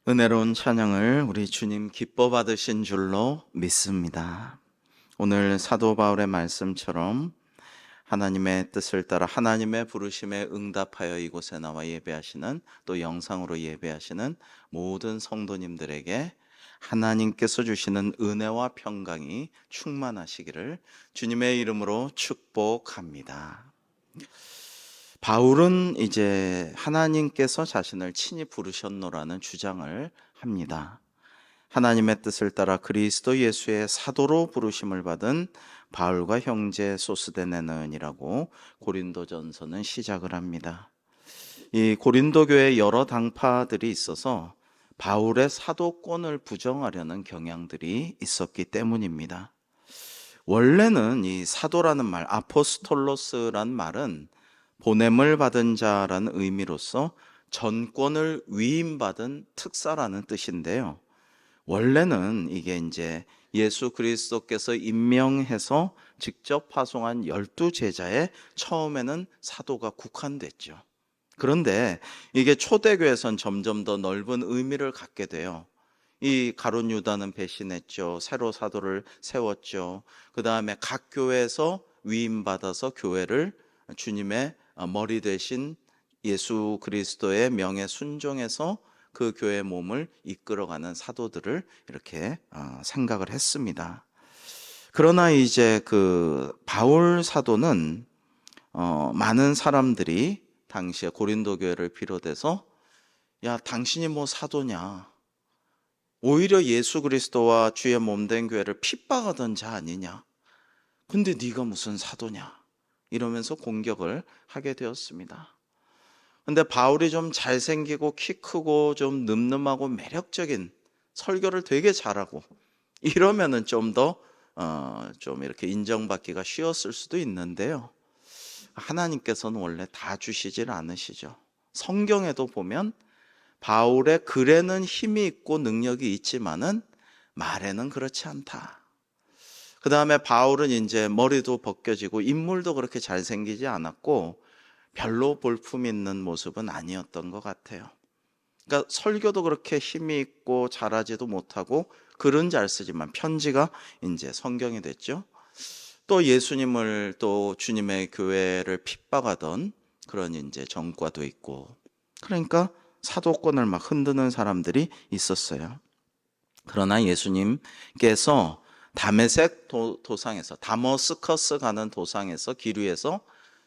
은혜로운 찬양을 우리 주님 기뻐 받으신 줄로 믿습니다. 오늘 사도 바울의 말씀처럼 하나님의 뜻을 따라 하나님의 부르심에 응답하여 이곳에 나와 예배하시는, 또 영상으로 예배하시는 모든 성도님들에게 하나님께서 주시는 은혜와 평강이 충만하시기를 주님의 이름으로 축복합니다. 바울은 이제 하나님께서 자신을 친히 부르셨노라는 주장을 합니다. 하나님의 뜻을 따라 그리스도 예수의 사도로 부르심을 받은 바울과 형제 소스데네는이라고 고린도전서는 시작을 합니다. 이 고린도 교회에 여러 당파들이 있어서 바울의 사도권을 부정하려는 경향들이 있었기 때문입니다. 원래는 이 사도라는 말, 아포스톨로스란 말은 보냄을 받은 자라는 의미로서 전권을 위임받은 특사라는 뜻인데요. 원래는 이게 이제 예수 그리스도께서 임명해서 직접 파송한 12제자의 처음에는 사도가 국한됐죠. 그런데 이게 초대교회에선 점점 더 넓은 의미를 갖게 돼요. 이 가룟 유다는 배신했죠. 새로 사도를 세웠죠. 그 다음에 각 교회에서 위임받아서 교회를 주님의 머리 대신 예수 그리스도의 명에 순종해서 그 교회의 몸을 이끌어가는 사도들을 이렇게 생각을 했습니다. 그러나 이제 그 바울 사도는 많은 사람들이 당시에 고린도 교회를 비롯해서 야, 당신이 뭐 사도냐? 오히려 예수 그리스도와 주의 몸된 교회를 핍박하던 자 아니냐? 근데 네가 무슨 사도냐? 이러면서 공격을 하게 되었습니다. 근데 바울이 좀 잘생기고 키 크고 좀 늠름하고 매력적인, 설교를 되게 잘하고 이러면은 좀 더 좀 이렇게 인정받기가 쉬웠을 수도 있는데요. 하나님께서는 원래 다 주시질 않으시죠. 성경에도 보면 바울의 글에는 힘이 있고 능력이 있지만은 말에는 그렇지 않다. 그 다음에 바울은 이제 머리도 벗겨지고 인물도 그렇게 잘생기지 않았고 별로 볼품 있는 모습은 아니었던 것 같아요. 그러니까 설교도 그렇게 힘이 있고 잘하지도 못하고 글은 잘 쓰지만 편지가 이제 성경이 됐죠. 또 예수님을, 또 주님의 교회를 핍박하던 그런 이제 전과도 있고, 그러니까 사도권을 막 흔드는 사람들이 있었어요. 그러나 예수님께서 다메섹 도상에서, 다머스커스 가는 도상에서, 기류에서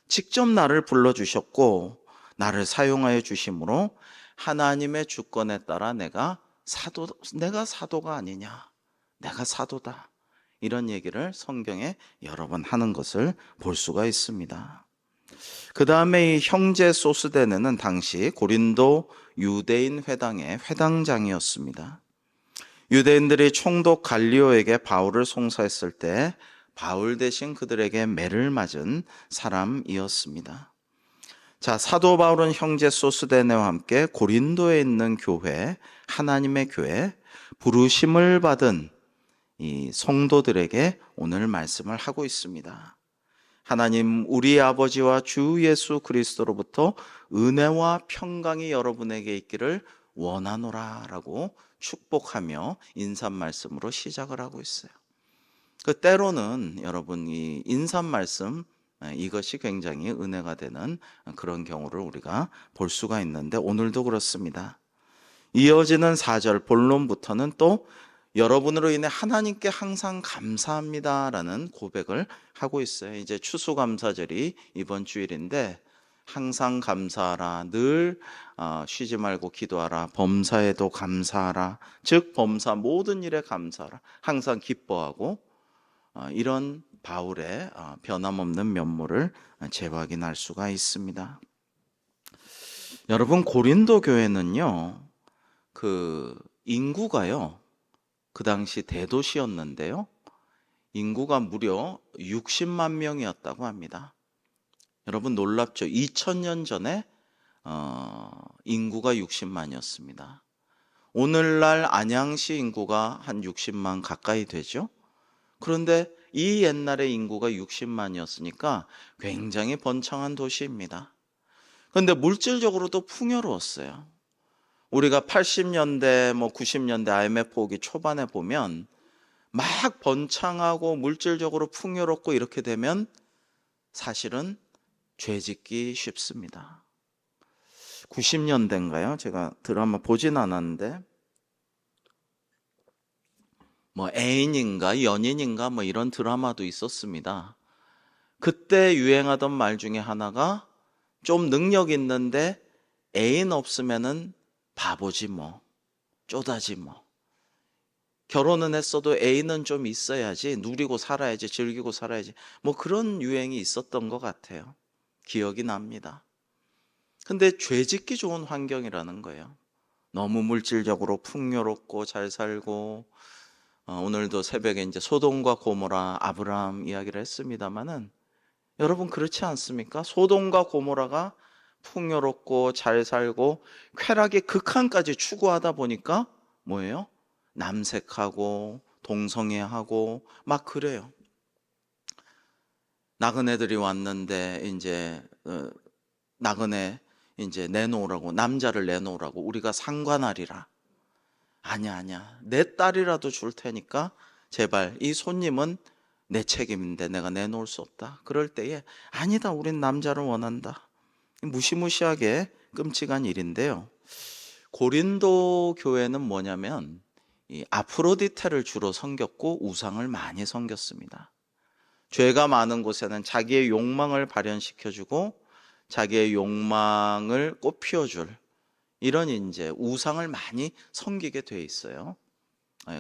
직접 나를 불러주셨고 나를 사용하여 주심으로 하나님의 주권에 따라 내가 사도가 아니냐, 내가 사도다, 이런 얘기를 성경에 여러 번 하는 것을 볼 수가 있습니다. 그 다음에 이 형제 소스데네는 당시 고린도 유대인 회당의 회당장이었습니다. 유대인들이 총독 갈리오에게 바울을 송사했을 때 바울 대신 그들에게 매를 맞은 사람이었습니다. 자, 사도 바울은 형제 소스데네와 함께 고린도에 있는 교회, 하나님의 교회, 부르심을 받은 이 성도들에게 오늘 말씀을 하고 있습니다. 하나님 우리 아버지와 주 예수 그리스도로부터 은혜와 평강이 여러분에게 있기를 원하노라 라고 축복하며 인사 말씀으로 시작을 하고 있어요. 그 때로는 여러분 이 인사 말씀, 이것이 굉장히 은혜가 되는 그런 경우를 우리가 볼 수가 있는데 오늘도 그렇습니다. 이어지는 4절 본론부터는 또 여러분으로 인해 하나님께 항상 감사합니다라는 고백을 하고 있어요. 이제 추수감사절이 이번 주일인데 항상 감사하라, 늘 쉬지 말고 기도하라, 범사에도 감사하라, 즉 범사 모든 일에 감사하라, 항상 기뻐하고, 이런 바울의 변함없는 면모를 재확인할 수가 있습니다. 여러분, 고린도 교회는요, 그 인구가요, 그 당시 대도시였는데요, 인구가 무려 60만 명이었다고 합니다. 여러분 놀랍죠? 2000년 전에 인구가 60만이었습니다. 오늘날 안양시 인구가 한 60만 가까이 되죠. 그런데 이 옛날의 인구가 60만이었으니까 굉장히 번창한 도시입니다. 그런데 물질적으로도 풍요로웠어요. 우리가 80년대, 90년대 IMF 오기 초반에 보면 막 번창하고 물질적으로 풍요롭고 이렇게 되면 사실은 죄짓기 쉽습니다. 90년대인가요? 제가 드라마 보진 않았는데 애인인가 연인인가 이런 드라마도 있었습니다. 그때 유행하던 말 중에 하나가 좀 능력 있는데 애인 없으면은 바보지 쪼다지 결혼은 했어도 애인은 좀 있어야지, 누리고 살아야지, 즐기고 살아야지, 그런 유행이 있었던 것 같아요. 기억이 납니다. 근데 죄짓기 좋은 환경이라는 거예요. 너무 물질적으로 풍요롭고 잘 살고, 오늘도 새벽에 이제 소돔과 고모라, 아브라함 이야기를 했습니다마는, 여러분 그렇지 않습니까? 소돔과 고모라가 풍요롭고 잘 살고 쾌락의 극한까지 추구하다 보니까 뭐예요? 남색하고 동성애하고 막 그래요. 나그네들이 왔는데 이제 나그네 이제 내놓으라고, 남자를 내놓으라고, 우리가 상관하리라. 아니야 내 딸이라도 줄 테니까 제발 이 손님은 내 책임인데 내가 내놓을 수 없다. 그럴 때에 아니다, 우린 남자를 원한다. 무시무시하게 끔찍한 일인데요. 고린도 교회는 뭐냐면 이 아프로디테를 주로 섬겼고 우상을 많이 섬겼습니다. 죄가 많은 곳에는 자기의 욕망을 발현시켜주고 자기의 욕망을 꽃피워줄 이런 이제 우상을 많이 섬기게 돼 있어요.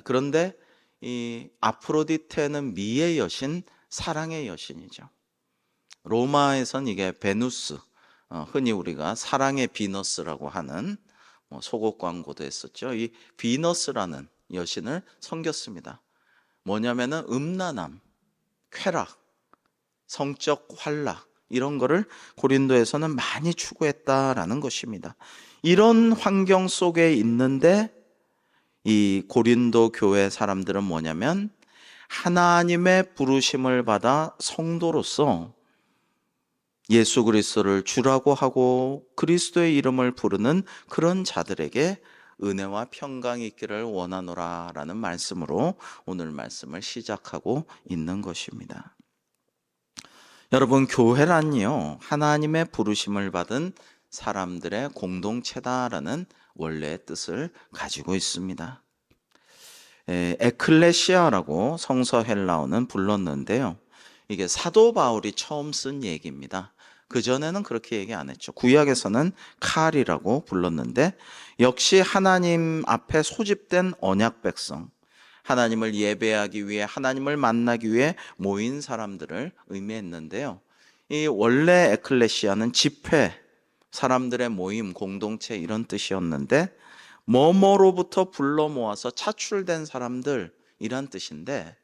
그런데 이 아프로디테는 미의 여신, 사랑의 여신이죠. 로마에선 이게 베누스, 흔히 우리가 사랑의 비너스라고 하는 속옷 광고도 했었죠. 이 비너스라는 여신을 섬겼습니다. 뭐냐면은 음란함, 쾌락, 성적 활락 이런 거를 고린도에서는 많이 추구했다라는 것입니다. 이런 환경 속에 있는데 이 고린도 교회 사람들은 뭐냐면 하나님의 부르심을 받아 성도로서 예수 그리스도를 주라고 하고 그리스도의 이름을 부르는 그런 자들에게 은혜와 평강이 있기를 원하노라 라는 말씀으로 오늘 말씀을 시작하고 있는 것입니다. 여러분, 교회란요 하나님의 부르심을 받은 사람들의 공동체다라는 원래의 뜻을 가지고 있습니다. 에클레시아라고 성서 헬라어는 불렀는데요, 이게 사도 바울이 처음 쓴 얘기입니다. 그전에는 그렇게 얘기 안 했죠. 구약에서는 칼이라고 불렀는데 역시 하나님 앞에 소집된 언약 백성, 하나님을 예배하기 위해, 하나님을 만나기 위해 모인 사람들을 의미했는데요, 이 원래 에클레시아는 집회, 사람들의 모임, 공동체 이런 뜻이었는데 뭐뭐로부터 불러 모아서 차출된 사람들 이란 뜻인데,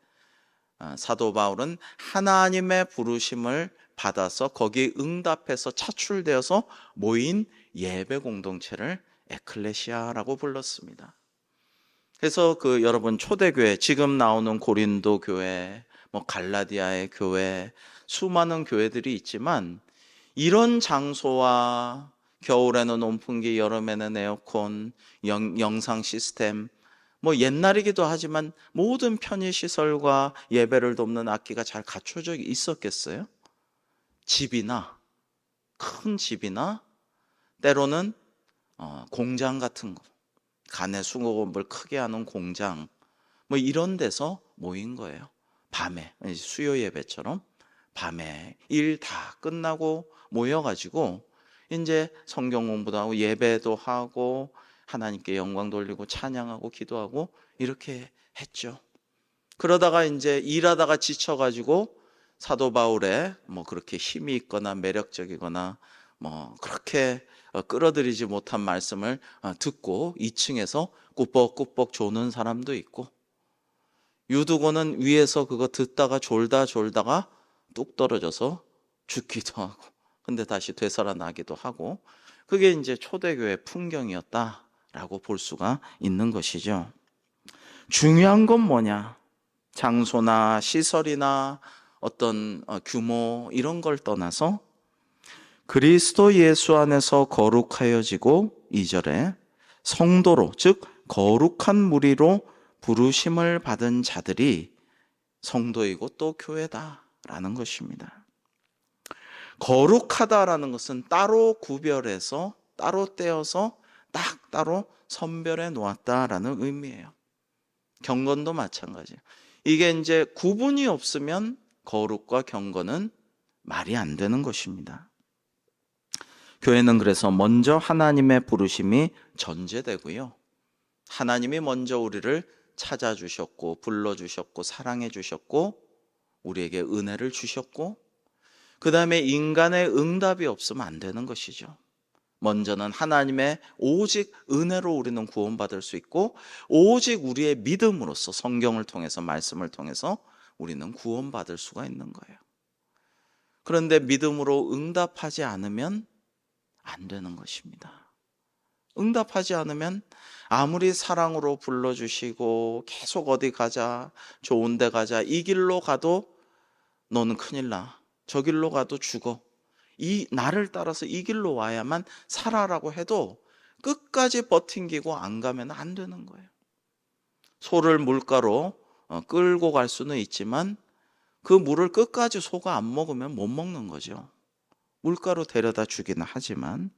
사도 바울은 하나님의 부르심을 받아서 거기에 응답해서 차출되어서 모인 예배 공동체를 에클레시아라고 불렀습니다. 그래서 여러분 초대교회, 지금 나오는 고린도 교회, 갈라디아의 교회, 수많은 교회들이 있지만 이런 장소와 겨울에는 온풍기, 여름에는 에어컨, 영상 시스템, 옛날이기도 하지만 모든 편의시설과 예배를 돕는 악기가 잘 갖춰져 있었겠어요? 집이나, 큰 집이나 때로는 공장 같은 거, 가내 수공업을 크게 하는 공장, 이런 데서 모인 거예요. 밤에, 수요 예배처럼 밤에 일 다 끝나고 모여가지고 이제 성경 공부도 하고 예배도 하고 하나님께 영광 돌리고 찬양하고 기도하고 이렇게 했죠. 그러다가 이제 일하다가 지쳐가지고 사도 바울의 그렇게 힘이 있거나 매력적이거나 그렇게 끌어들이지 못한 말씀을 듣고 2층에서 꾸벅꾸벅 조는 사람도 있고, 유두고는 위에서 그거 듣다가 졸다가 뚝 떨어져서 죽기도 하고, 근데 다시 되살아나기도 하고, 그게 이제 초대교회 풍경이었다라고 볼 수가 있는 것이죠. 중요한 건 뭐냐? 장소나 시설이나 어떤 규모 이런 걸 떠나서 그리스도 예수 안에서 거룩하여지고, 2절에 성도로, 즉 거룩한 무리로 부르심을 받은 자들이 성도이고 또 교회다라는 것입니다. 거룩하다라는 것은 따로 구별해서 따로 떼어서 딱 따로 선별해 놓았다라는 의미예요. 경건도 마찬가지예요. 이게 이제 구분이 없으면 거룩과 경건은 말이 안 되는 것입니다. 교회는 그래서 먼저 하나님의 부르심이 전제되고요. 하나님이 먼저 우리를 찾아주셨고 불러주셨고 사랑해 주셨고 우리에게 은혜를 주셨고 그 다음에 인간의 응답이 없으면 안 되는 것이죠. 먼저는 하나님의 오직 은혜로 우리는 구원받을 수 있고 오직 우리의 믿음으로써 성경을 통해서 말씀을 통해서 우리는 구원받을 수가 있는 거예요. 그런데 믿음으로 응답하지 않으면 안 되는 것입니다. 응답하지 않으면 아무리 사랑으로 불러주시고 계속 어디 가자, 좋은 데 가자, 이 길로 가도 너는 큰일 나. 저 길로 가도 죽어. 이 나를 따라서 이 길로 와야만 살아라고 해도 끝까지 버팅기고 안 가면 안 되는 거예요. 소를 물가로 끌고 갈 수는 있지만 그 물을 끝까지 소가 안 먹으면 못 먹는 거죠. 물가로 데려다 주기는 하지만.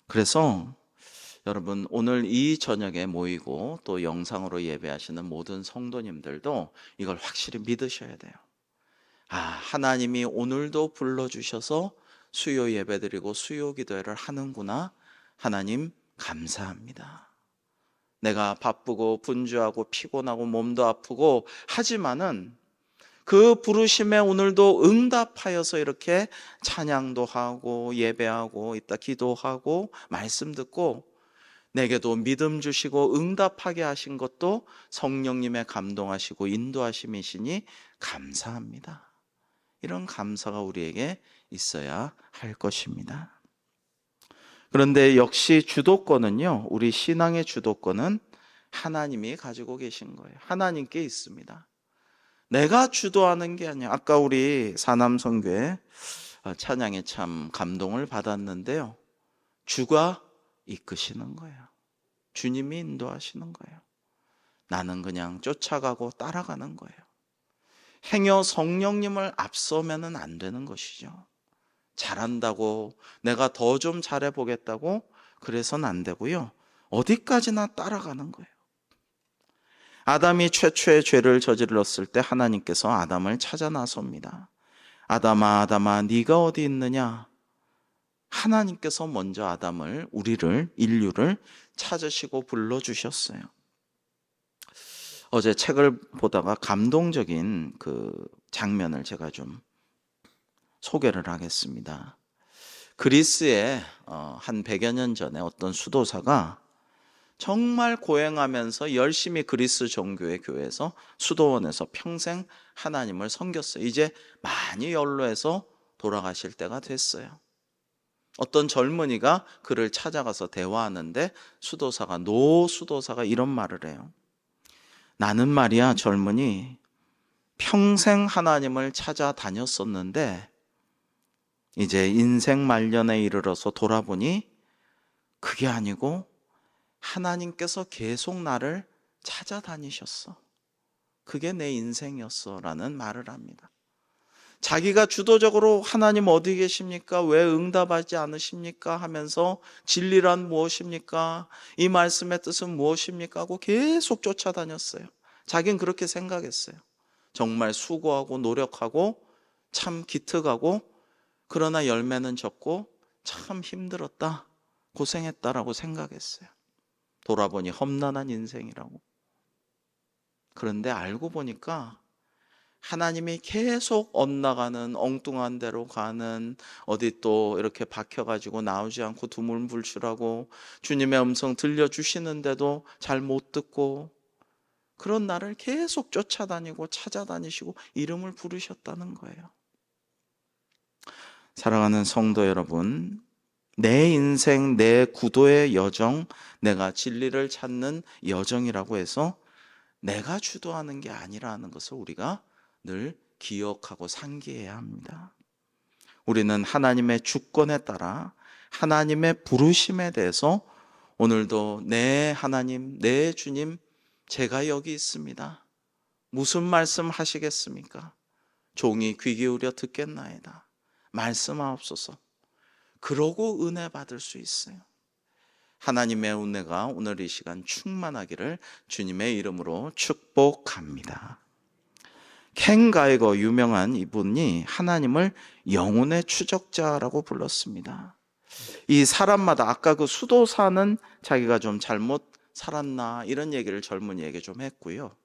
그래서 여러분 오늘 이 저녁에 모이고 또 영상으로 예배하시는 모든 성도님들도 이걸 확실히 믿으셔야 돼요. 하나님이 오늘도 불러주셔서 수요 예배드리고 수요 기도회를 하는구나. 하나님 감사합니다. 내가 바쁘고 분주하고 피곤하고 몸도 아프고 하지만은 그 부르심에 오늘도 응답하여서 이렇게 찬양도 하고 예배하고 이따 기도하고 말씀 듣고 내게도 믿음 주시고 응답하게 하신 것도 성령님의 감동하시고 인도하심이시니 감사합니다. 이런 감사가 우리에게 있어야 할 것입니다. 그런데 역시 주도권은요, 우리 신앙의 주도권은 하나님이 가지고 계신 거예요. 하나님께 있습니다. 내가 주도하는 게 아니야. 아까 우리 사남성교회 찬양에 참 감동을 받았는데요. 주가 이끄시는 거예요. 주님이 인도하시는 거예요. 나는 그냥 쫓아가고 따라가는 거예요. 행여 성령님을 앞서면은 안 되는 것이죠. 잘한다고 내가 더 좀 잘해보겠다고 그래서는 안 되고요. 어디까지나 따라가는 거예요. 아담이 최초의 죄를 저질렀을 때 하나님께서 아담을 찾아 나섭니다. 아담아 아담아 네가 어디 있느냐? 하나님께서 먼저 아담을 우리를 인류를 찾으시고 불러주셨어요. 어제 책을 보다가 감동적인 그 장면을 제가 좀 소개를 하겠습니다. 그리스에 한 100여 년 전에 어떤 수도사가 정말 고행하면서 열심히 그리스 정교회 교회에서 수도원에서 평생 하나님을 섬겼어요. 이제 많이 연로해서 돌아가실 때가 됐어요. 어떤 젊은이가 그를 찾아가서 대화하는데 수도사가 이런 말을 해요. 나는 말이야 젊은이 평생 하나님을 찾아다녔었는데 이제 인생 말년에 이르러서 돌아보니 그게 아니고 하나님께서 계속 나를 찾아다니셨어. 그게 내 인생이었어 라는 말을 합니다. 자기가 주도적으로 하나님 어디 계십니까? 왜 응답하지 않으십니까? 하면서 진리란 무엇입니까? 이 말씀의 뜻은 무엇입니까? 하고 계속 쫓아다녔어요. 자기는 그렇게 생각했어요. 정말 수고하고 노력하고 참 기특하고 그러나 열매는 적고 참 힘들었다. 고생했다라고 생각했어요. 돌아보니 험난한 인생이라고. 그런데 알고 보니까 하나님이 계속 엇나가는 엉뚱한 데로 가는 어디 또 이렇게 박혀가지고 나오지 않고 두물불출하고 주님의 음성 들려주시는데도 잘 못 듣고 그런 나를 계속 쫓아다니고 찾아다니시고 이름을 부르셨다는 거예요. 사랑하는 성도 여러분, 내 인생, 내 구도의 여정, 내가 진리를 찾는 여정이라고 해서 내가 주도하는 게 아니라는 것을 우리가 늘 기억하고 상기해야 합니다. 우리는 하나님의 주권에 따라 하나님의 부르심에 대해서 오늘도 네 하나님, 네 주님, 제가 여기 있습니다. 무슨 말씀 하시겠습니까? 종이 귀 기울여 듣겠나이다. 말씀하옵소서. 그러고 은혜 받을 수 있어요. 하나님의 은혜가 오늘 이 시간 충만하기를 주님의 이름으로 축복합니다. 켄 가이거 유명한 이분이 하나님을 영혼의 추적자라고 불렀습니다. 이 사람마다 아까 그 수도사는 자기가 좀 잘못 살았나 이런 얘기를 젊은이에게 좀 했고요.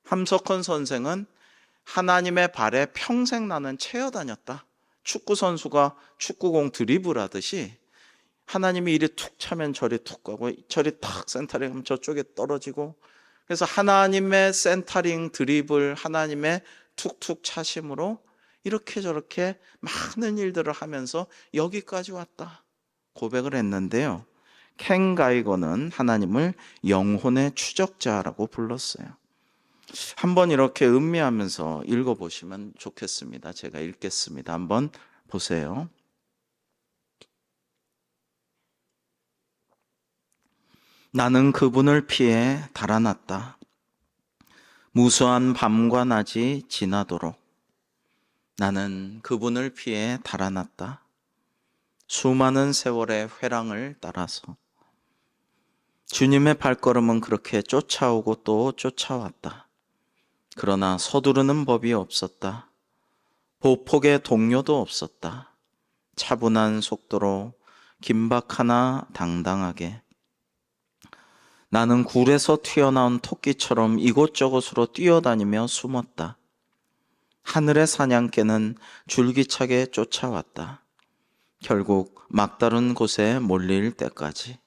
함석헌 선생은 하나님의 발에 평생 나는 채어 다녔다. 축구 선수가 축구공 드리블 하듯이 하나님이 이리 툭 차면 저리 툭 가고 저리 탁 센터링 하면 저쪽에 떨어지고, 그래서 하나님의 센터링 드리블, 하나님의 툭툭 차심으로 이렇게 저렇게 많은 일들을 하면서 여기까지 왔다 고백을 했는데요. 켄 가이거는 하나님을 영혼의 추적자라고 불렀어요. 한번 이렇게 음미하면서 읽어보시면 좋겠습니다. 제가 읽겠습니다. 한번 보세요. 나는 그분을 피해 달아났다. 무수한 밤과 낮이 지나도록 나는 그분을 피해 달아났다. 수많은 세월의 회랑을 따라서 주님의 발걸음은 그렇게 쫓아오고 또 쫓아왔다. 그러나 서두르는 법이 없었다. 보폭의 동료도 없었다. 차분한 속도로 긴박하나 당당하게 나는 굴에서 튀어나온 토끼처럼 이곳저곳으로 뛰어다니며 숨었다. 하늘의 사냥개는 줄기차게 쫓아왔다. 결국 막다른 곳에 몰릴 때까지.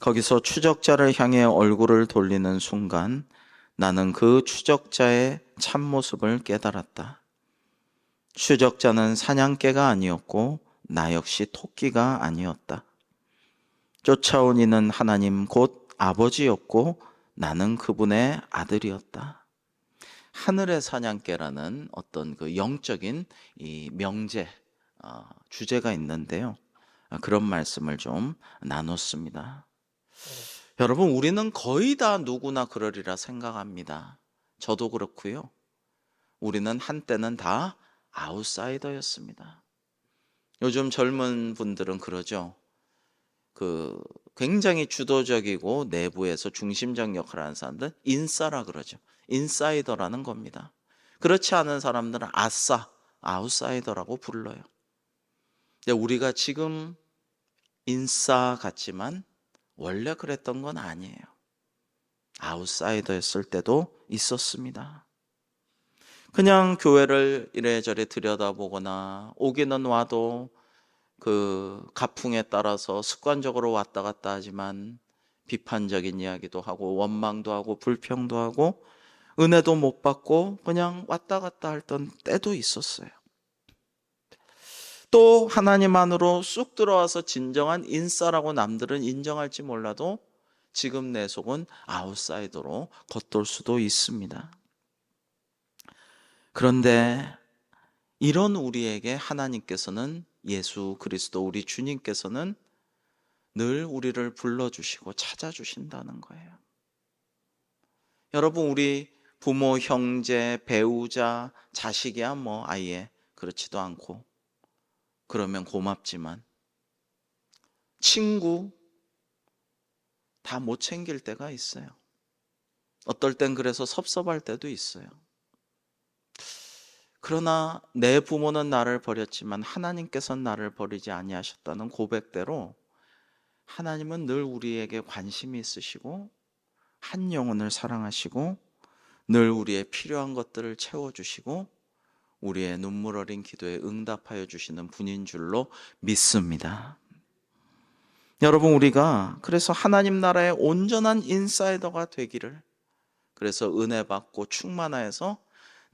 거기서 추적자를 향해 얼굴을 돌리는 순간 나는 그 추적자의 참모습을 깨달았다. 추적자는 사냥개가 아니었고 나 역시 토끼가 아니었다. 쫓아온 이는 하나님 곧 아버지였고 나는 그분의 아들이었다. 하늘의 사냥개라는 어떤 그 영적인 이 명제, 주제가 있는데요. 그런 말씀을 좀 나눴습니다. 여러분, 우리는 거의 다 누구나 그러리라 생각합니다. 저도 그렇고요. 우리는 한때는 다 아웃사이더였습니다. 요즘 젊은 분들은 그러죠. 굉장히 주도적이고 내부에서 중심적 역할을 하는 사람들 인싸라 그러죠. 인사이더라는 겁니다. 그렇지 않은 사람들은 아싸, 아웃사이더라고 불러요. 근데 우리가 지금 인싸 같지만 원래 그랬던 건 아니에요. 아웃사이더였을 때도 있었습니다. 그냥 교회를 이래저래 들여다보거나 오기는 와도 그 가풍에 따라서 습관적으로 왔다 갔다 하지만 비판적인 이야기도 하고 원망도 하고 불평도 하고 은혜도 못 받고 그냥 왔다 갔다 했던 때도 있었어요. 또 하나님 안으로 쑥 들어와서 진정한 인싸라고 남들은 인정할지 몰라도 지금 내 속은 아웃사이더로 겉돌 수도 있습니다. 그런데 이런 우리에게 하나님께서는, 예수 그리스도 우리 주님께서는 늘 우리를 불러주시고 찾아주신다는 거예요. 여러분, 우리 부모, 형제, 배우자, 자식이야 뭐 아예 그렇지도 않고 그러면 고맙지만 친구 다 못 챙길 때가 있어요. 어떨 땐 그래서 섭섭할 때도 있어요. 그러나 내 부모는 나를 버렸지만 하나님께서는 나를 버리지 아니하셨다는 고백대로 하나님은 늘 우리에게 관심이 있으시고 한 영혼을 사랑하시고 늘 우리의 필요한 것들을 채워주시고 우리의 눈물 어린 기도에 응답하여 주시는 분인 줄로 믿습니다. 여러분, 우리가 그래서 하나님 나라의 온전한 인사이더가 되기를, 그래서 은혜 받고 충만하여서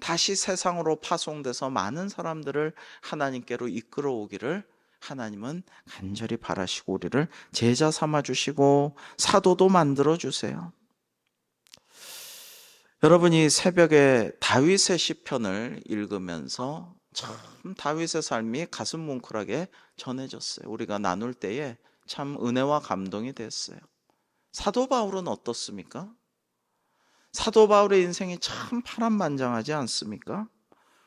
다시 세상으로 파송돼서 많은 사람들을 하나님께로 이끌어 오기를 하나님은 간절히 바라시고 우리를 제자 삼아 주시고 사도도 만들어 주세요. 여러분이 새벽에 다윗의 시편을 읽으면서 참 다윗의 삶이 가슴 뭉클하게 전해졌어요. 우리가 나눌 때에 참 은혜와 감동이 됐어요. 사도 바울은 어떻습니까? 사도 바울의 인생이 참 파란만장하지 않습니까?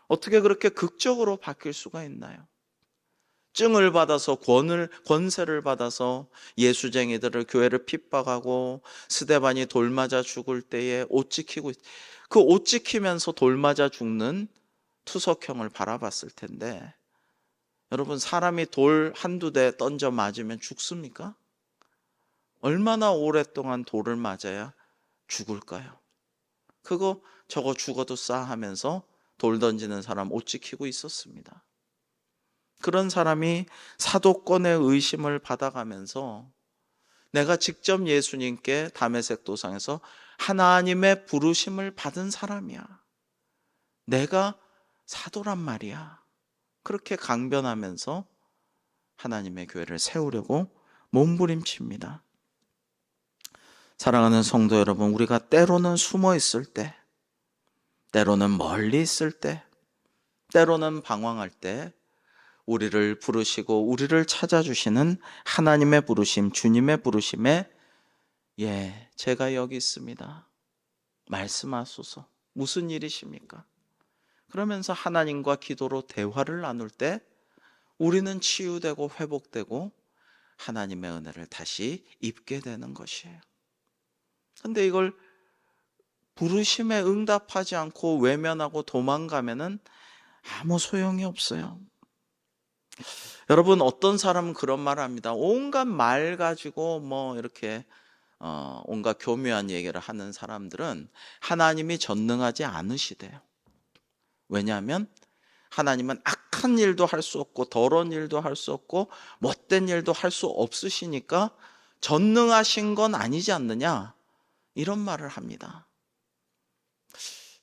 어떻게 그렇게 극적으로 바뀔 수가 있나요? 증을 받아서 권세를 받아서 예수쟁이들을 교회를 핍박하고 스데반이 돌 맞아 죽을 때에 옷 지키고 그 옷 지키면서 돌 맞아 죽는 투석형을 바라봤을 텐데 여러분 사람이 돌 한두 대 던져 맞으면 죽습니까? 얼마나 오랫동안 돌을 맞아야 죽을까요? 그거 저거 죽어도 싸 하면서 돌 던지는 사람 옷 지키고 있었습니다. 그런 사람이 사도권의 의심을 받아가면서 내가 직접 예수님께 다메섹 도상에서 하나님의 부르심을 받은 사람이야. 내가 사도란 말이야. 그렇게 강변하면서 하나님의 교회를 세우려고 몸부림칩니다. 사랑하는 성도 여러분, 우리가 때로는 숨어 있을 때, 때로는 멀리 있을 때, 때로는 방황할 때 우리를 부르시고 우리를 찾아주시는 하나님의 부르심, 주님의 부르심에 제가 여기 있습니다. 말씀하소서. 무슨 일이십니까? 그러면서 하나님과 기도로 대화를 나눌 때 우리는 치유되고 회복되고 하나님의 은혜를 다시 입게 되는 것이에요. 근데 이걸 부르심에 응답하지 않고 외면하고 도망가면은 아무 소용이 없어요. 여러분 어떤 사람은 그런 말을 합니다. 온갖 말 가지고 이렇게 온갖 교묘한 얘기를 하는 사람들은 하나님이 전능하지 않으시대요. 왜냐하면 하나님은 악한 일도 할 수 없고 더러운 일도 할 수 없고 못된 일도 할 수 없으시니까 전능하신 건 아니지 않느냐 이런 말을 합니다.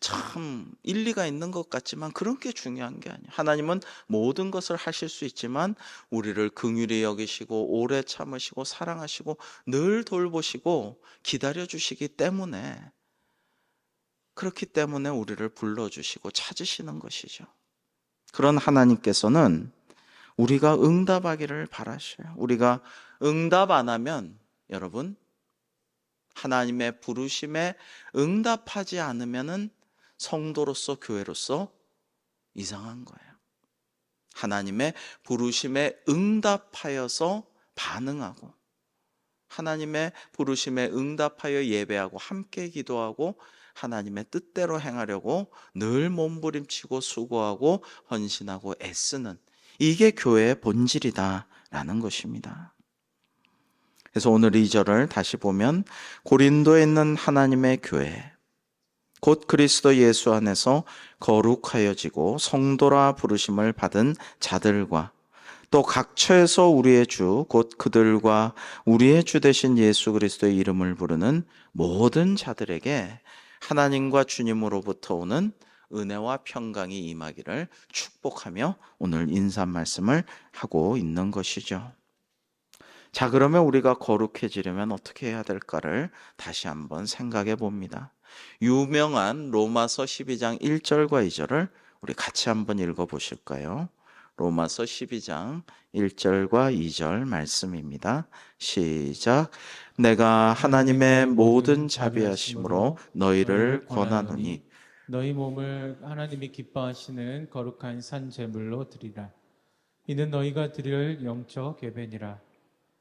참 일리가 있는 것 같지만 그런 게 중요한 게 아니에요. 하나님은 모든 것을 하실 수 있지만 우리를 긍휼히 여기시고 오래 참으시고 사랑하시고 늘 돌보시고 기다려주시기 때문에 그렇기 때문에 우리를 불러주시고 찾으시는 것이죠. 그런 하나님께서는 우리가 응답하기를 바라셔요. 우리가 응답 안 하면 여러분 하나님의 부르심에 응답하지 않으면은 성도로서 교회로서 이상한 거예요. 하나님의 부르심에 응답하여서 반응하고 하나님의 부르심에 응답하여 예배하고 함께 기도하고 하나님의 뜻대로 행하려고 늘 몸부림치고 수고하고 헌신하고 애쓰는 이게 교회의 본질이다라는 것입니다. 그래서 오늘 2절을 다시 보면 고린도에 있는 하나님의 교회 곧 그리스도 예수 안에서 거룩하여지고 성도라 부르심을 받은 자들과 또 각처에서 우리의 주 곧 그들과 우리의 주 되신 예수 그리스도의 이름을 부르는 모든 자들에게 하나님과 주님으로부터 오는 은혜와 평강이 임하기를 축복하며 오늘 인사 말씀을 하고 있는 것이죠. 자, 그러면 우리가 거룩해지려면 어떻게 해야 될까를 다시 한번 생각해 봅니다. 유명한 로마서 12장 1절과 2절을 우리 같이 한번 읽어 보실까요? 로마서 12장 1절과 2절 말씀입니다. 시작. 내가 하나님의 모든 자비하심으로 너희를 권하노니 너희 몸을 하나님이 기뻐하시는 거룩한 산 제물로 드리라. 이는 너희가 드릴 영적 예배니라.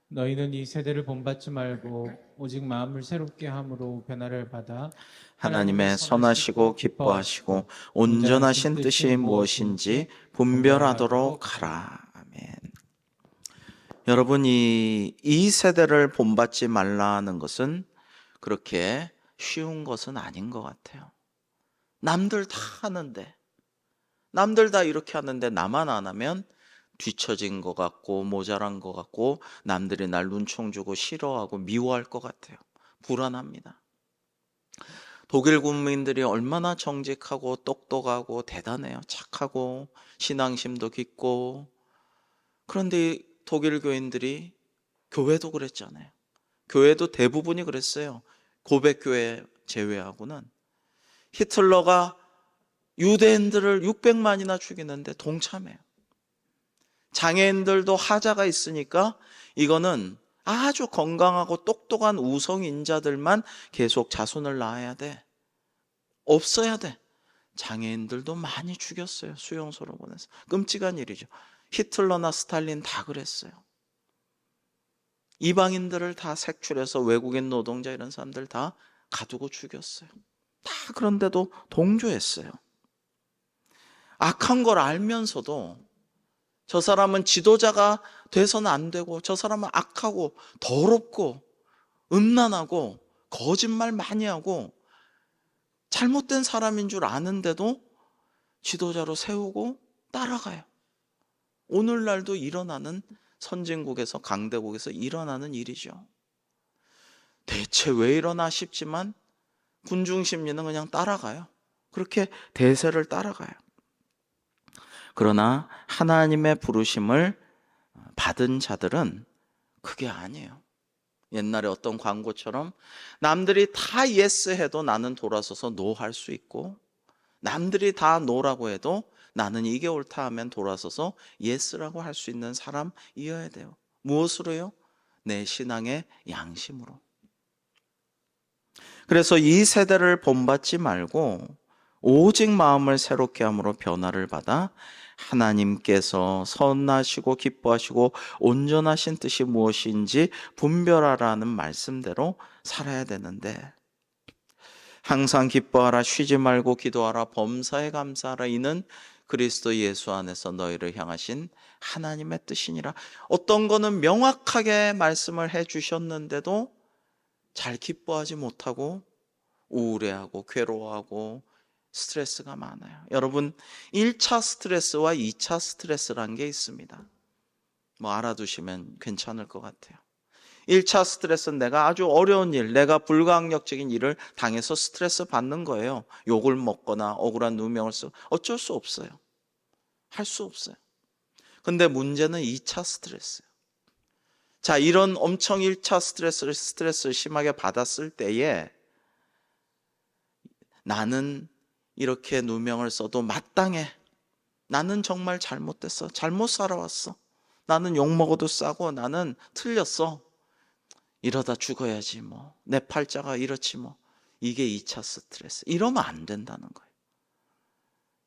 너희는 이 세대를 본받지 말고 오직 마음을 새롭게 함으로 변화를 받아 하나님의 선하시고 기뻐하시고 온전하신 뜻이 무엇인지 분별하도록 하라. 아멘. 여러분 이 세대를 본받지 말라는 것은 그렇게 쉬운 것은 아닌 것 같아요. 남들 다 하는데 남들 다 이렇게 하는데 나만 안 하면 뒤처진 것 같고 모자란 것 같고 남들이 날 눈총 주고 싫어하고 미워할 것 같아요. 불안합니다. 독일 국민들이 얼마나 정직하고 똑똑하고 대단해요. 착하고 신앙심도 깊고. 그런데 독일 교인들이 교회도 그랬잖아요. 교회도 대부분이 그랬어요. 고백교회 제외하고는. 히틀러가 유대인들을 600만이나 죽이는데 동참해요. 장애인들도 하자가 있으니까 이거는 아주 건강하고 똑똑한 우성인자들만 계속 자손을 낳아야 돼. 없어야 돼. 장애인들도 많이 죽였어요. 수용소로 보내서. 끔찍한 일이죠. 히틀러나 스탈린 다 그랬어요. 이방인들을 다 색출해서 외국인 노동자 이런 사람들 다 가두고 죽였어요. 다 그런데도 동조했어요. 악한 걸 알면서도 저 사람은 지도자가 돼서는 안 되고, 저 사람은 악하고 더럽고 음란하고 거짓말 많이 하고 잘못된 사람인 줄 아는데도 지도자로 세우고 따라가요. 오늘날도 일어나는, 선진국에서 강대국에서 일어나는 일이죠. 대체 왜 일어나 싶지만 군중 심리는 그냥 따라가요. 그렇게 대세를 따라가요. 그러나 하나님의 부르심을 받은 자들은 그게 아니에요. 옛날에 어떤 광고처럼 남들이 다 예스 해도 나는 돌아서서 노 할 수 있고, 남들이 다 노라고 해도 나는 이게 옳다 하면 돌아서서 예스라고 할 수 있는 사람이어야 돼요. 무엇으로요? 내 신앙의 양심으로. 그래서 이 세대를 본받지 말고 오직 마음을 새롭게 함으로 변화를 받아 하나님께서 선하시고 기뻐하시고 온전하신 뜻이 무엇인지 분별하라는 말씀대로 살아야 되는데, 항상 기뻐하라, 쉬지 말고 기도하라, 범사에 감사하라, 이는 그리스도 예수 안에서 너희를 향하신 하나님의 뜻이니라. 어떤 거는 명확하게 말씀을 해 주셨는데도 잘 기뻐하지 못하고 우울해하고 괴로워하고 스트레스가 많아요. 여러분, 1차 스트레스와 2차 스트레스란 게 있습니다. 뭐 알아두시면 괜찮을 것 같아요. 1차 스트레스는 내가 아주 어려운 일, 내가 불가항력적인 일을 당해서 스트레스 받는 거예요. 욕을 먹거나 억울한 누명을 쓰고 어쩔 수 없어요. 할 수 없어요. 근데 문제는 2차 스트레스예요. 자, 이런 엄청 1차 스트레스를 심하게 받았을 때에 나는 이렇게 누명을 써도 마땅해. 나는 정말 잘못됐어. 잘못 살아왔어. 나는 욕먹어도 싸고 나는 틀렸어. 이러다 죽어야지 뭐. 내 팔자가 이렇지 뭐. 이게 2차 스트레스. 이러면 안 된다는 거예요.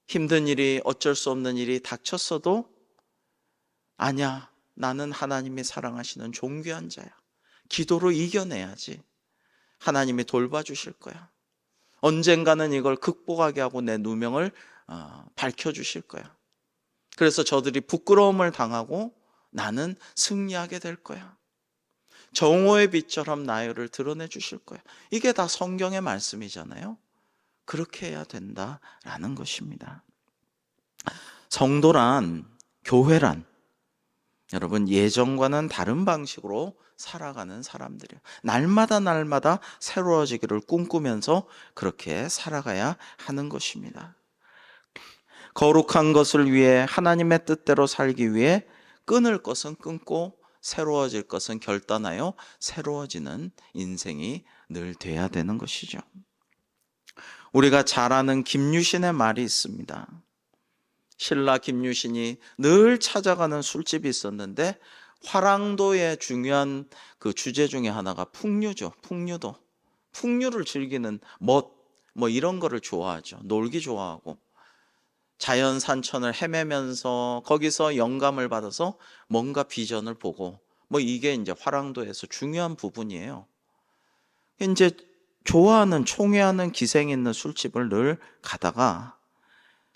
힘든 일이, 어쩔 수 없는 일이 닥쳤어도 아니야. 나는 하나님이 사랑하시는 존귀한 자야. 기도로 이겨내야지. 하나님이 돌봐주실 거야. 언젠가는 이걸 극복하게 하고 내 누명을 밝혀주실 거야. 그래서 저들이 부끄러움을 당하고 나는 승리하게 될 거야. 정오의 빛처럼 나를 드러내 주실 거야. 이게 다 성경의 말씀이잖아요. 그렇게 해야 된다라는 것입니다. 성도란, 교회란, 여러분 예전과는 다른 방식으로 살아가는 사람들이에요. 날마다 새로워지기를 꿈꾸면서 그렇게 살아가야 하는 것입니다. 거룩한 것을 위해, 하나님의 뜻대로 살기 위해 끊을 것은 끊고 새로워질 것은 결단하여 새로워지는 인생이 늘 돼야 되는 것이죠. 우리가 잘 아는 김유신의 말이 있습니다. 신라 김유신이 늘 찾아가는 술집이 있었는데 화랑도의 중요한 그 주제 중에 하나가 풍류죠. 풍류도. 풍류를 즐기는 뭐 이런 거를 좋아하죠. 놀기 좋아하고 자연 산천을 헤매면서 거기서 영감을 받아서 뭔가 비전을 보고 이게 이제 화랑도에서 중요한 부분이에요. 이제 좋아하는, 총애하는 기생 있는 술집을 늘 가다가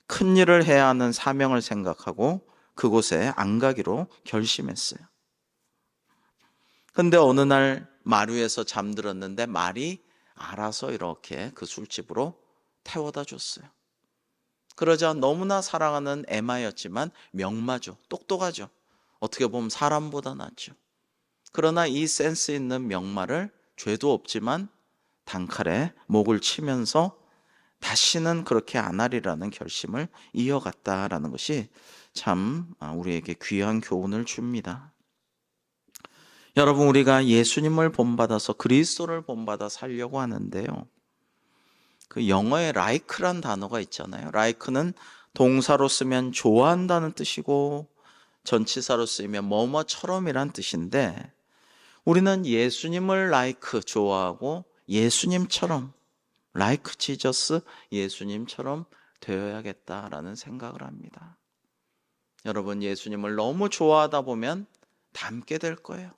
큰 일을 해야 하는 사명을 생각하고 그곳에 안 가기로 결심했어요. 근데 어느 날 마루에서 잠들었는데 말이 알아서 이렇게 그 술집으로 태워다 줬어요. 그러자 너무나 사랑하는 에마였지만 명마죠. 똑똑하죠. 어떻게 보면 사람보다 낫죠. 그러나 이 센스 있는 명마를 죄도 없지만 단칼에 목을 치면서 다시는 그렇게 안 하리라는 결심을 이어갔다라는 것이 참 우리에게 귀한 교훈을 줍니다. 여러분, 우리가 예수님을 본받아서 그리스도를 본받아 살려고 하는데요. 그 영어에 like란 단어가 있잖아요. like는 동사로 쓰면 좋아한다는 뜻이고 전치사로 쓰이면 뭐뭐처럼이란 뜻인데 우리는 예수님을 좋아하고 예수님처럼 지저스, 예수님처럼 되어야겠다라는 생각을 합니다. 여러분, 예수님을 너무 좋아하다 보면 닮게 될 거예요.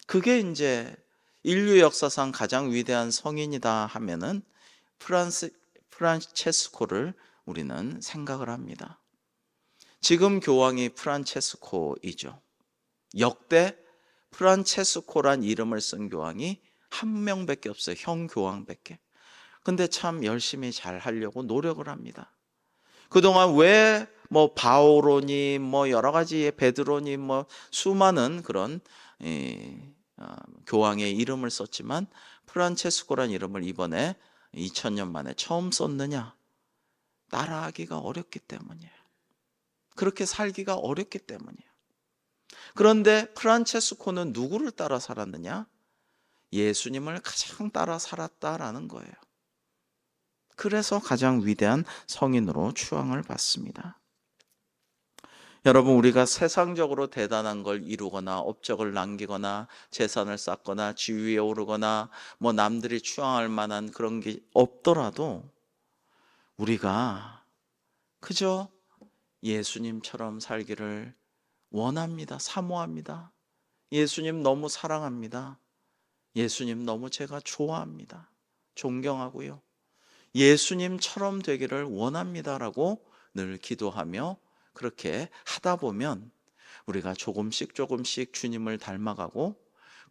그게 이제 인류 역사상 가장 위대한 성인이다 하면은 프란체스코를 우리는 생각을 합니다. 지금 교황이 프란체스코이죠. 역대 프란체스코란 이름을 쓴 교황이 한 명밖에 없어요. 형 교황밖에. 근데 참 열심히 잘 하려고 노력을 합니다. 그동안 왜 바오로니 여러 가지 베드로니 수많은 그런 교황의 이름을 썼지만 프란체스코란 이름을 이번에 2000년 만에 처음 썼느냐? 따라하기가 어렵기 때문이에요. 그렇게 살기가 어렵기 때문이에요. 그런데 프란체스코는 누구를 따라 살았느냐? 예수님을 가장 따라 살았다라는 거예요. 그래서 가장 위대한 성인으로 추앙을 받습니다. 여러분, 우리가 세상적으로 대단한 걸 이루거나 업적을 남기거나 재산을 쌓거나 지위에 오르거나 남들이 추앙할 만한 그런 게 없더라도 우리가 그저 예수님처럼 살기를 원합니다. 사모합니다. 예수님 너무 사랑합니다. 예수님 너무 제가 좋아합니다. 존경하고요. 예수님처럼 되기를 원합니다라고 늘 기도하며 그렇게 하다 보면 우리가 조금씩 주님을 닮아가고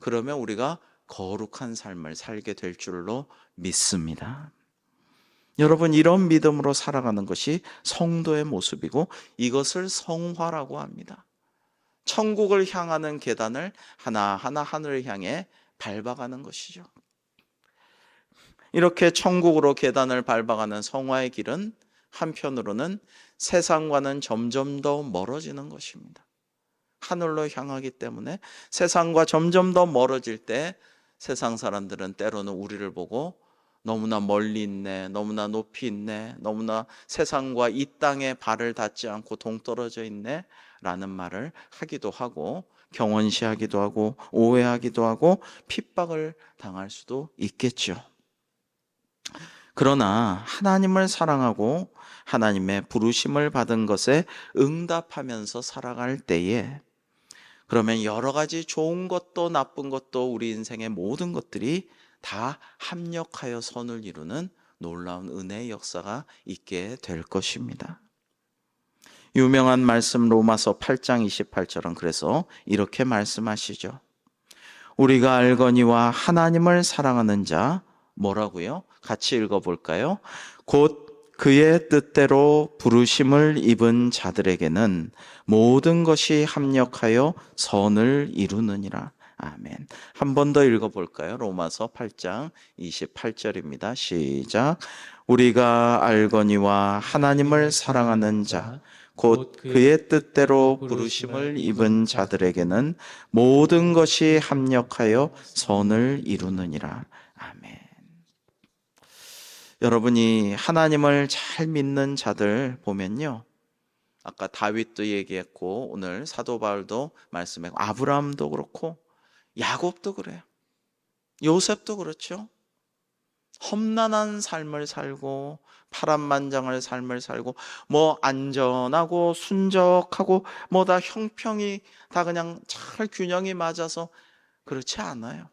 그러면 우리가 거룩한 삶을 살게 될 줄로 믿습니다. 여러분, 이런 믿음으로 살아가는 것이 성도의 모습이고 이것을 성화라고 합니다. 천국을 향하는 계단을 하나하나 하늘을 향해 밟아가는 것이죠. 이렇게 천국으로 계단을 밟아가는 성화의 길은 한편으로는 세상과는 점점 더 멀어지는 것입니다. 하늘로 향하기 때문에 세상과 점점 더 멀어질 때 세상 사람들은 때로는 우리를 보고 너무나 멀리 있네, 너무나 높이 있네, 너무나 세상과 이 땅에 발을 닿지 않고 동떨어져 있네 라는 말을 하기도 하고 경원시하기도 하고 오해하기도 하고 핍박을 당할 수도 있겠죠. 그러나 하나님을 사랑하고 하나님의 부르심을 받은 것에 응답하면서 살아갈 때에 그러면 여러 가지 좋은 것도 나쁜 것도 우리 인생의 모든 것들이 다 합력하여 선을 이루는 놀라운 은혜의 역사가 있게 될 것입니다. 유명한 말씀 로마서 8장 28절은 그래서 이렇게 말씀하시죠. 우리가 알거니와 하나님을 사랑하는 자 뭐라고요? 같이 읽어볼까요? 곧 그의 뜻대로 부르심을 입은 자들에게는 모든 것이 합력하여 선을 이루느니라. 아멘. 한 번 더 읽어볼까요? 로마서 8장 28절입니다. 시작. 우리가 알거니와 하나님을 사랑하는 자 곧 그의 뜻대로 부르심을 입은 자들에게는 모든 것이 합력하여 선을 이루느니라. 아멘. 여러분이 하나님을 잘 믿는 자들 보면요, 아까 다윗도 얘기했고 오늘 사도 바울도 말씀했고 아브라함도 그렇고 야곱도 그래요. 요셉도 그렇죠. 험난한 삶을 살고 파란만장한 삶을 살고 안전하고 순적하고 다 형평이 다 그냥 잘 균형이 맞아서 그렇지 않아요.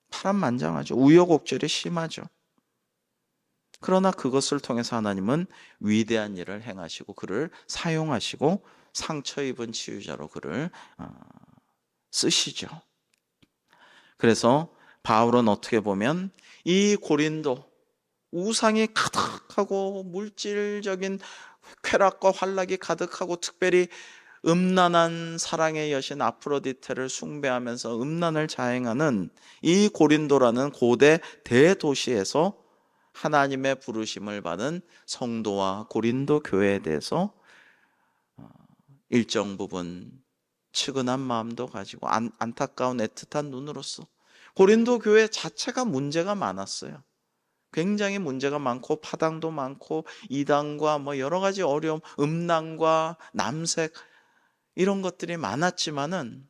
파란만장하죠. 우여곡절이 심하죠. 그러나 그것을 통해서 하나님은 위대한 일을 행하시고 그를 사용하시고 상처 입은 치유자로 그를 쓰시죠. 그래서 바울은 어떻게 보면 이 고린도 우상이 가득하고 물질적인 쾌락과 환락이 가득하고 특별히 음란한 사랑의 여신 아프로디테를 숭배하면서 음란을 자행하는 이 고린도라는 고대 대도시에서 하나님의 부르심을 받은 성도와 고린도 교회에 대해서 일정 부분 측은한 마음도 가지고 안타까운 애틋한 눈으로서 고린도 교회 자체가 문제가 많았어요. 굉장히 문제가 많고 파당도 많고 이단과 여러 가지 어려움, 음란과 남색 이런 것들이 많았지만은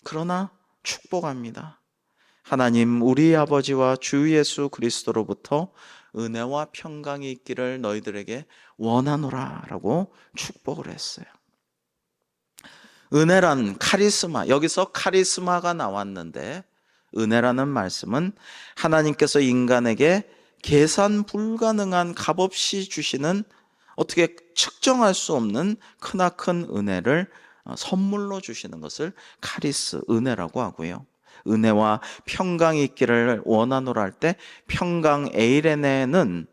그러나 축복합니다. 하나님, 우리 아버지와 주 예수 그리스도로부터 은혜와 평강이 있기를 너희들에게 원하노라 라고 축복을 했어요. 은혜란 카리스마, 여기서 카리스마가 나왔는데, 은혜라는 말씀은 하나님께서 인간에게 계산 불가능한 값없이 주시는, 어떻게 측정할 수 없는 크나큰 은혜를 선물로 주시는 것을 카리스, 은혜라고 하고요. 은혜와 평강이 있기를 원하노라 할 때 평강 에이레네는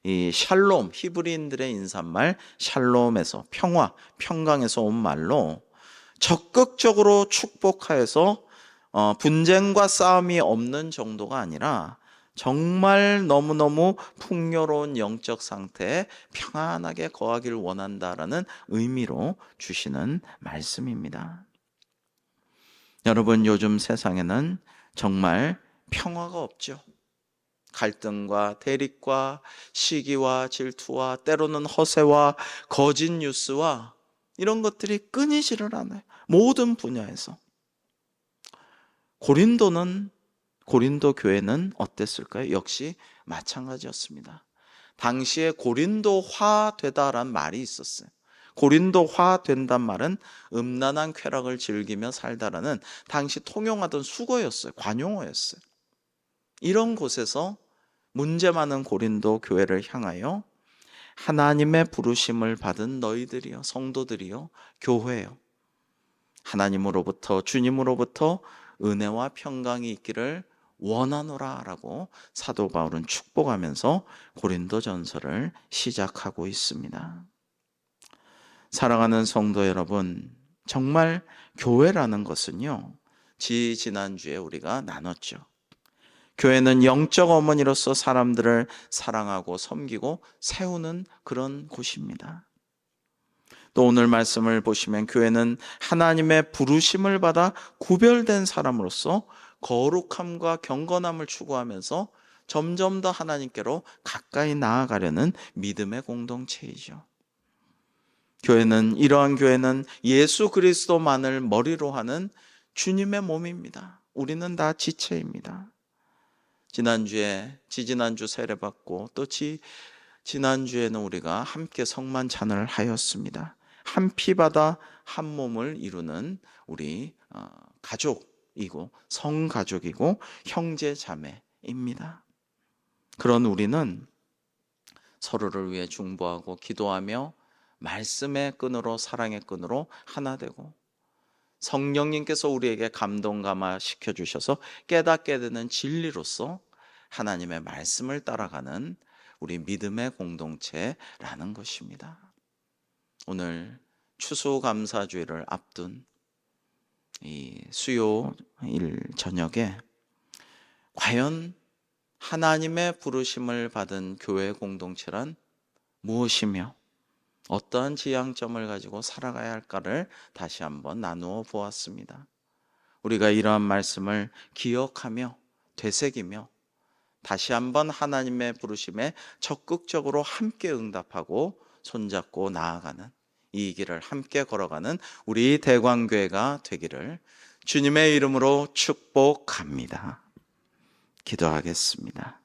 이 샬롬, 히브리인들의 인사말 샬롬에서 평화, 평강에서 온 말로 적극적으로 축복하여서 분쟁과 싸움이 없는 정도가 아니라 정말 너무너무 풍요로운 영적 상태에 평안하게 거하길 원한다라는 의미로 주시는 말씀입니다. 여러분, 요즘 세상에는 정말 평화가 없죠. 갈등과 대립과 시기와 질투와 때로는 허세와 거짓 뉴스와 이런 것들이 끊이지를 않아요. 모든 분야에서. 고린도 교회는 어땠을까요? 역시 마찬가지였습니다. 당시에 고린도화 되다라는 말이 있었어요. 고린도화 된단 말은 음란한 쾌락을 즐기며 살다라는 당시 통용하던 수거였어요. 관용어였어요. 이런 곳에서 문제 많은 고린도 교회를 향하여 하나님의 부르심을 받은 너희들이요, 성도들이요, 교회요, 하나님으로부터, 주님으로부터 은혜와 평강이 있기를 원하노라 라고 사도 바울은 축복하면서 고린도전서를 시작하고 있습니다. 사랑하는 성도 여러분, 정말 교회라는 것은요, 지난주에 우리가 나눴죠. 교회는 영적 어머니로서 사람들을 사랑하고 섬기고 세우는 그런 곳입니다. 또 오늘 말씀을 보시면 교회는 하나님의 부르심을 받아 구별된 사람으로서 거룩함과 경건함을 추구하면서 점점 더 하나님께로 가까이 나아가려는 믿음의 공동체이죠. 이러한 교회는 예수 그리스도만을 머리로 하는 주님의 몸입니다. 우리는 다 지체입니다. 지난주 세례받고 또 지난주에는 우리가 함께 성만 찬을 하였습니다. 한 피 받아 한 몸을 이루는 우리 가족이고 성가족이고 형제 자매입니다. 그런 우리는 서로를 위해 중보하고 기도하며 말씀의 끈으로, 사랑의 끈으로 하나 되고 성령님께서 우리에게 감동 감화 시켜주셔서 깨닫게 되는 진리로서 하나님의 말씀을 따라가는 우리 믿음의 공동체라는 것입니다. 오늘 추수감사주일을 앞둔 이 수요일 저녁에 과연 하나님의 부르심을 받은 교회 공동체란 무엇이며 어떠한 지향점을 가지고 살아가야 할까를 다시 한번 나누어 보았습니다. 우리가 이러한 말씀을 기억하며 되새기며 다시 한번 하나님의 부르심에 적극적으로 함께 응답하고 손잡고 나아가는 이 길을 함께 걸어가는 우리 대광교회가 되기를 주님의 이름으로 축복합니다. 기도하겠습니다.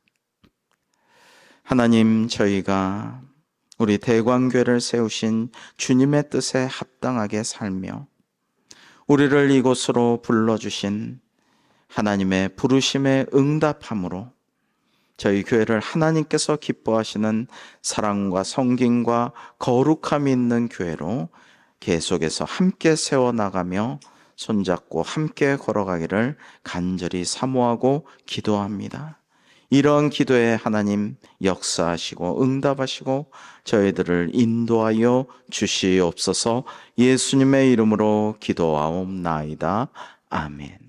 하나님, 저희가 우리 대광교회를 세우신 주님의 뜻에 합당하게 살며 우리를 이곳으로 불러주신 하나님의 부르심에 응답함으로 저희 교회를 하나님께서 기뻐하시는 사랑과 성김과 거룩함이 있는 교회로 계속해서 함께 세워나가며 손잡고 함께 걸어가기를 간절히 사모하고 기도합니다. 이런 기도에 하나님 역사하시고 응답하시고 저희들을 인도하여 주시옵소서. 예수님의 이름으로 기도하옵나이다. 아멘.